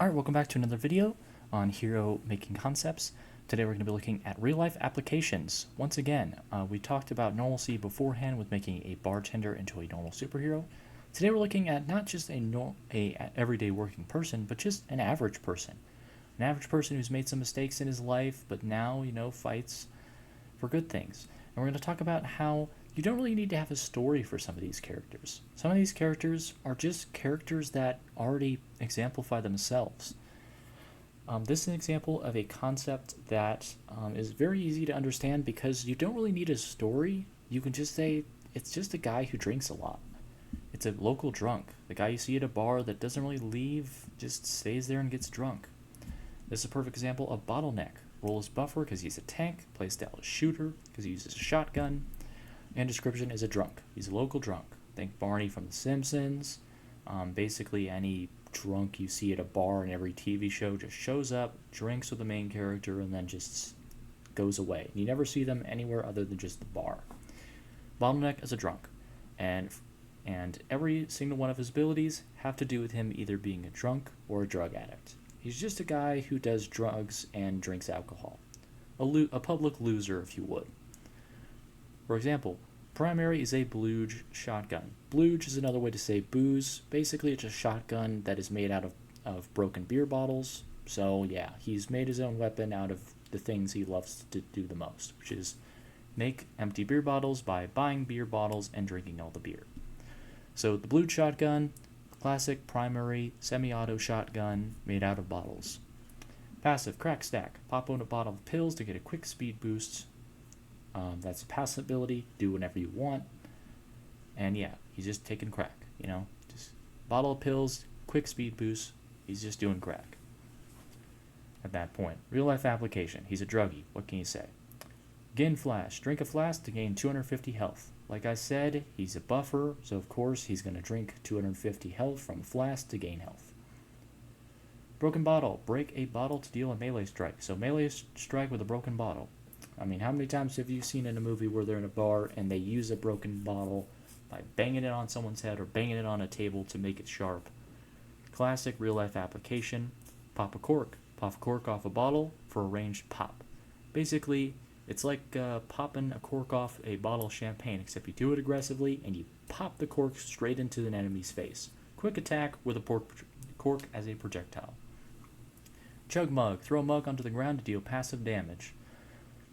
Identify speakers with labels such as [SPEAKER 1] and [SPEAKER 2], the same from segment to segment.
[SPEAKER 1] Alright, welcome back to another video on hero making concepts. Today we're going to be looking at real-life applications. Once again, we talked about normalcy beforehand with making a bartender into a normal superhero. Today we're looking at not just a everyday working person, but just an average person. An average person who's made some mistakes in his life, but now, fights for good things. And we're going to talk about how you don't really need to have a story for some of these characters. Some of these characters are just characters that already exemplify themselves. This is an example of a concept that is very easy to understand because you don't really need a story. You can just say it's just a guy who drinks a lot. It's a local drunk. The guy you see at a bar that doesn't really leave, just stays there and gets drunk. This is a perfect example of bottleneck. Role is buffer because he's a tank, playstyle is shooter because he uses a shotgun, and description is a drunk. He's a local drunk. Think Barney from The Simpsons. Basically any drunk you see at a bar in every TV show just shows up, drinks with the main character, and then just goes away. You never see them anywhere other than just the bar. Bottleneck is a drunk, and every single one of his abilities have to do with him either being a drunk or a drug addict. He's just a guy who does drugs and drinks alcohol. A public loser, if you would. For example, primary is a blooge shotgun. Blooge is another way to say booze. Basically, it's a shotgun that is made out of broken beer bottles. So yeah, he's made his own weapon out of the things he loves to do the most, which is make empty beer bottles by buying beer bottles and drinking all the beer. So the blooge shotgun, classic primary semi-auto shotgun made out of bottles. Passive crack stack. Pop on a bottle of pills to get a quick speed boost. That's a passive ability. Do whatever you want. And yeah, he's just taking crack, Just bottle of pills, quick speed boost. He's just doing crack. At that point. Real life application. He's a druggie. What can you say? Gain flash. Drink a flask to gain 250 health. Like I said, he's a buffer, so of course he's going to drink 250 health from a flask to gain health. Broken bottle. Break a bottle to deal a melee strike. So melee strike with a broken bottle. I mean, how many times have you seen in a movie where they're in a bar and they use a broken bottle by banging it on someone's head or banging it on a table to make it sharp? Classic real-life application. Pop a cork. Pop a cork off a bottle for a ranged pop. Basically, it's like popping a cork off a bottle of champagne, except you do it aggressively and you pop the cork straight into an enemy's face. Quick attack with a cork as a projectile. Chug mug. Throw a mug onto the ground to deal passive damage.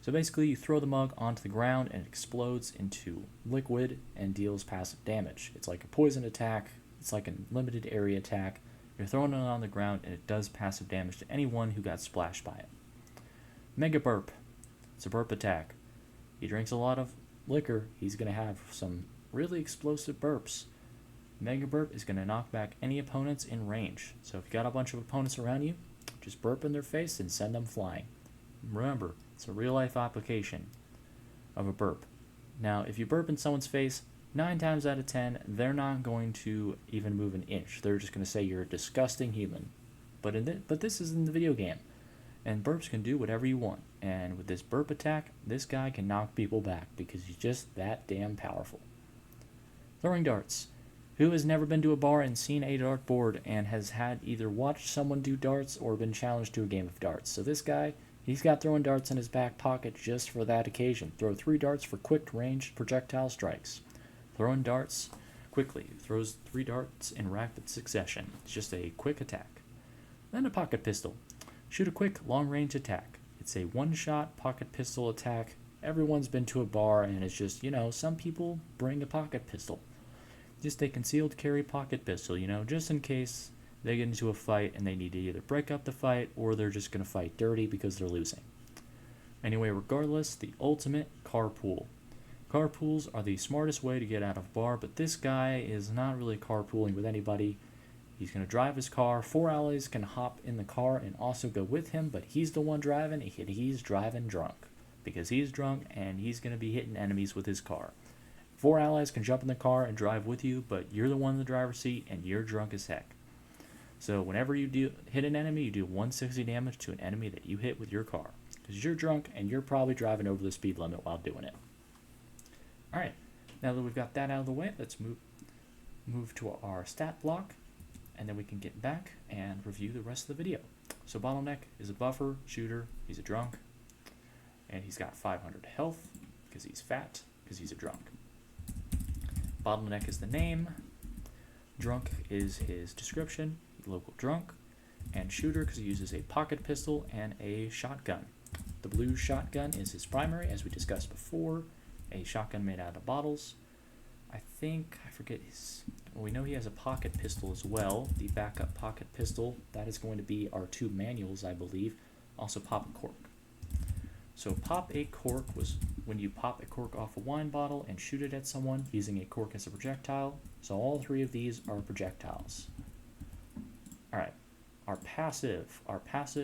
[SPEAKER 1] So basically, you throw the mug onto the ground and it explodes into liquid and deals passive damage. It's like a poison attack. It's like a limited area attack. You're throwing it on the ground and it does passive damage to anyone who got splashed by it. Mega burp. It's a burp attack. He drinks a lot of liquor. He's going to have some really explosive burps. Mega burp is going to knock back any opponents in range. So if you got a bunch of opponents around you, just burp in their face and send them flying. Remember, it's a real-life application of a burp. Now, if you burp in someone's face, 9 times out of 10, they're not going to even move an inch. They're just going to say you're a disgusting human. But this is in the video game, and burps can do whatever you want. And with this burp attack, this guy can knock people back because he's just that damn powerful. Throwing darts. Who has never been to a bar and seen a dartboard and has had either watched someone do darts or been challenged to a game of darts? So this guy, he's got throwing darts in his back pocket just for that occasion. Throw 3 darts for quick ranged projectile strikes. Throwing darts quickly. Throws 3 darts in rapid succession. It's just a quick attack. Then a pocket pistol. Shoot a quick long range attack. It's a one-shot pocket pistol attack. Everyone's been to a bar and it's just, some people bring a pocket pistol. Just a concealed carry pocket pistol, just in case they get into a fight and they need to either break up the fight or they're just going to fight dirty because they're losing. Anyway, regardless, the ultimate carpool. Carpools are the smartest way to get out of a bar, but this guy is not really carpooling with anybody. He's going to drive his car. 4 allies can hop in the car and also go with him, but he's the one driving, and he's driving drunk. Because he's drunk and he's going to be hitting enemies with his car. 4 allies can jump in the car and drive with you, but you're the one in the driver's seat and you're drunk as heck. So whenever you hit an enemy, you do 160 damage to an enemy that you hit with your car. Because you're drunk and you're probably driving over the speed limit while doing it. Alright, now that we've got that out of the way, let's move to our stat block. and then we can get back and review the rest of the video. So Bottleneck is a buffer, shooter, he's a drunk, and he's got 500 health because he's fat, because he's a drunk. Bottleneck is the name, drunk is his description, local drunk, and shooter because he uses a pocket pistol and a shotgun. The blue shotgun is his primary, as we discussed before, a shotgun made out of bottles. I forget we know he has a pocket pistol as well, the backup pocket pistol. That is going to be our 2 manuals, I believe. Also pop a cork. So pop a cork was when you pop a cork off a wine bottle and shoot it at someone using a cork as a projectile. So all 3 of these are projectiles. Alright, our passive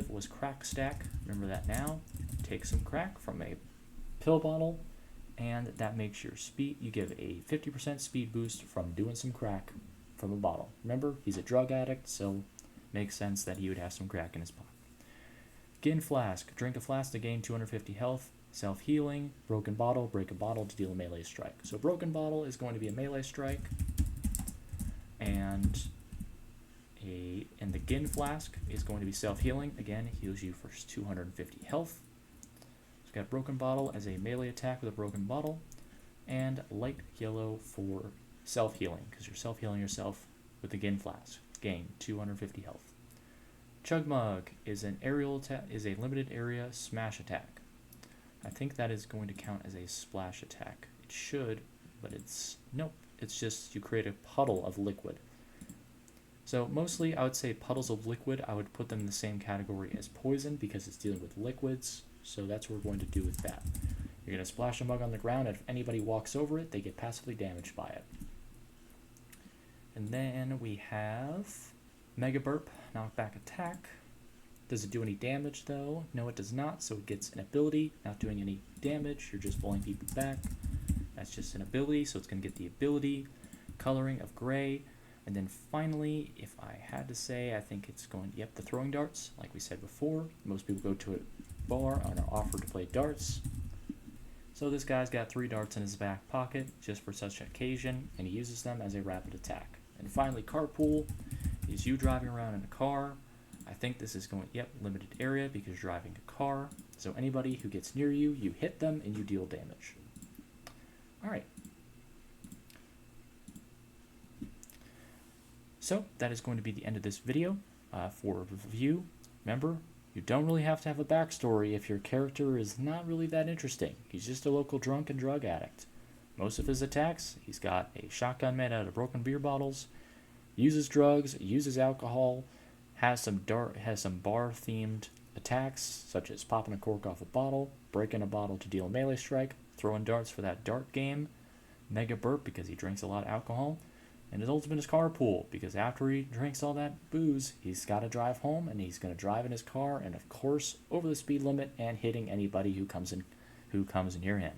[SPEAKER 1] was crack stack. Remember that now. Take some crack from a pill bottle, and that makes your speed, you give a 50% speed boost from doing some crack from a bottle. Remember, he's a drug addict, so makes sense that he would have some crack in his pocket. Gin flask, drink a flask to gain 250 health. Self-healing, broken bottle, break a bottle to deal a melee strike. So broken bottle is going to be a melee strike, and the Gin flask is going to be self-healing. Again, heals you for 250 health. So we've got broken bottle as a melee attack with a broken bottle, and light yellow for self-healing, because you're self-healing yourself with the Gin flask. Gain 250 health. Chug mug is an aerial attack, is a limited area smash attack. I think that is going to count as a splash attack. It should, but nope. It's just you create a puddle of liquid. So mostly I would say puddles of liquid, I would put them in the same category as poison because it's dealing with liquids. So that's what we're going to do with that. You're going to splash a mug on the ground, and if anybody walks over it, they get passively damaged by it. And then we have Mega Burp, knockback attack. Does it do any damage though? No, it does not, so it gets an ability, not doing any damage, you're just pulling people back. That's just an ability, so it's going to get the ability, coloring of gray. And then finally, if I had to say, I think it's going, yep, the throwing darts, like we said before. Most people go to a bar and are offered to play darts. So this guy's got 3 darts in his back pocket, just for such occasion, and he uses them as a rapid attack. And finally, carpool is you driving around in a car. I think this is going, yep, limited area because you're driving a car. So anybody who gets near you, you hit them and you deal damage. Alright. So that is going to be the end of this video for review. Remember, you don't really have to have a backstory if your character is not really that interesting. He's just a local drunk and drug addict. Most of his attacks, he's got a shotgun made out of broken beer bottles, uses drugs, uses alcohol, has some bar-themed attacks, such as popping a cork off a bottle, breaking a bottle to deal a melee strike, throwing darts for that dart game, Mega Burp because he drinks a lot of alcohol, and his ultimate is carpool because after he drinks all that booze, he's got to drive home, and he's going to drive in his car, and of course, over the speed limit and hitting anybody who comes near him.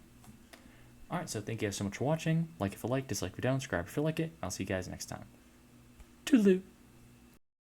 [SPEAKER 1] Alright, so thank you guys so much for watching. Like if you like, dislike if you don't, subscribe if you like it. I'll see you guys next time. Toodaloo!